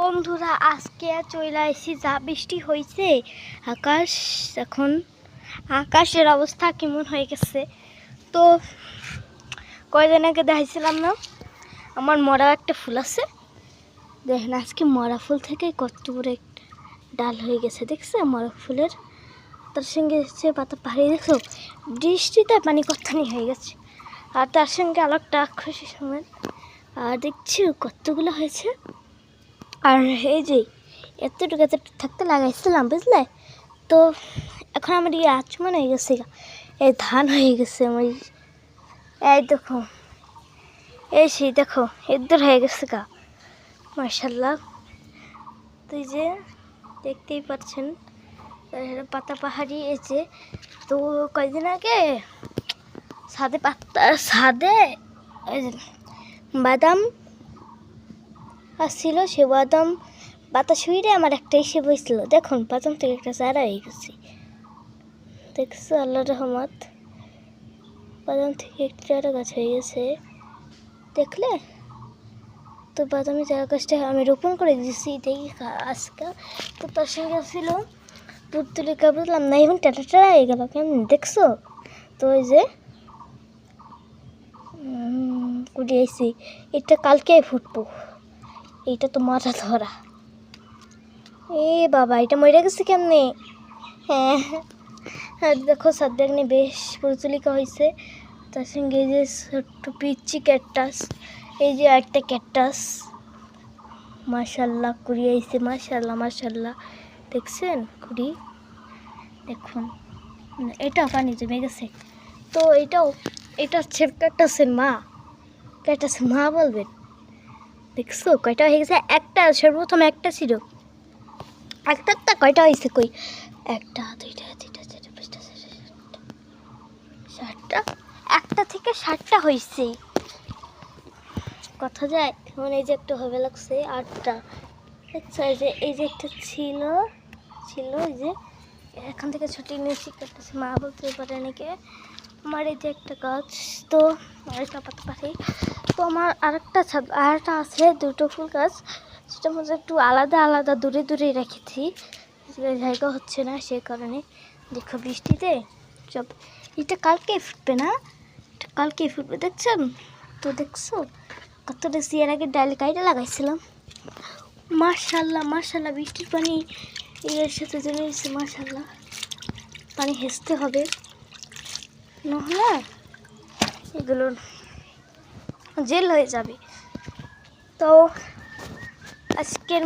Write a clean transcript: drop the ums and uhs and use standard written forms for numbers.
বন্ধুরা আজকে চলে আসি, যা বৃষ্টি হয়েছে এখন আকাশের অবস্থা কেমন হয়ে গেছে। তো কয়দিন আগে দেখাইছিলাম না আমার মরা একটা ফুল আছে, দেখেন আজকে মরা ফুল থেকে কত বড় একটা ডাল হয়ে গেছে। দেখছে মরা ফুলের, তার সঙ্গে হচ্ছে পাতা পাহাড়ি, দেখছো বৃষ্টিতে পানি কত্থানি হয়ে গেছে। আর তার সঙ্গে আলোকটা খুশি সময় আর দেখছি কতগুলো হয়েছে। আর এই যে এতটুকু থাকতে লাগাইছিলাম বুঝলে, তো এখন আমার এই আচমন হয়ে গেছে, এই ধান হয়ে গেছে আমার। এই দেখো, এই সেই দেখো এদের হয়ে গেছে গা, মাশাআল্লাহ। তো এই যে দেখতেই পাচ্ছেন পাতা পাহাড়ি এসে, তো কয়েকদিন আগে ছাদে বাদাম আসছিল, সে বাদাম বাতাস হইরে আমার একটা এসে বইছিল। দেখুন বাদাম থেকে একটা চারা হয়ে গেছে, দেখছো আল্লাহর রহমত, বাদাম থেকে একটা চারা গাছ হয়ে গেছে দেখলে। তো বাদামি চারা গাছটা আমি রোপণ করে দিয়েছি দেখি আজকে। তো তার সঙ্গে ছিল পুতুলিকা, বুঝলাম না এখন টাটা হয়ে গেল কেমন দেখছো। তো ওই যে কুড়িয়েছি, এটা কালকে ফুটবো, এইটা তো মাথা ধরা। এ বাবা এটা মরে গেছে কেমনে। হ্যাঁ আর দেখো সাদ্দাগনি বেশ প্রচলিকা হয়েছে। তার সঙ্গে এই যে ছোট্ট পিচ্ছি ক্যাকটাস, এই যে একটা ক্যাকটাস মাশাআল্লাহ কুড়িয়েছে, মাশাআল্লাহ মাশাআল্লাহ। দেখছেন কুড়ি, দেখুন এটা পানি জমে গেছে। তো এটা হচ্ছে ক্যাকটাসের মা, ক্যাকটাসের মা বলবেন। দেখছো কয়টা হয়ে গেছে, একটা সর্বপ্রথম একটা ছিল, একটা কয়টা হয়েছে কই, একটা দুইটা তিনটা চারটা পাঁচটা সাতটা, একটা থেকে 60টা হয়েছে। কথা যায় এখন, এই যে একটা হবে লাগছে 8টা। আচ্ছা এই যে একটা ছিল এই যে এখান থেকে ছুটি নিয়েছি, কাটতেছে মা বলতে পারে নাকি আমার। এই যে একটা গাছ, তো আরেকটা পাতা পাখি, তো আমার আরেকটা আছে দুটো ফুল গাছ, সেটার মধ্যে একটু আলাদা আলাদা দূরে দূরে রেখেছি, জায়গা হচ্ছে না সেই কারণে। দেখো বৃষ্টিতে সব, এটা কালকে ফুটবে না, এটা কালকে ফুটবে দেখছেন তো। দেখছো কতটা এর আগে ডাল কাইটা লাগাইছিলাম, মাশাআল্লাহ মাশাআল্লাহ। বৃষ্টির পানি এর সাথে জমে গেছে, মাশাআল্লাহ। পানি হেসতে হবে, নহলে এগুলো জেল হয়ে যাবে। তো আজকের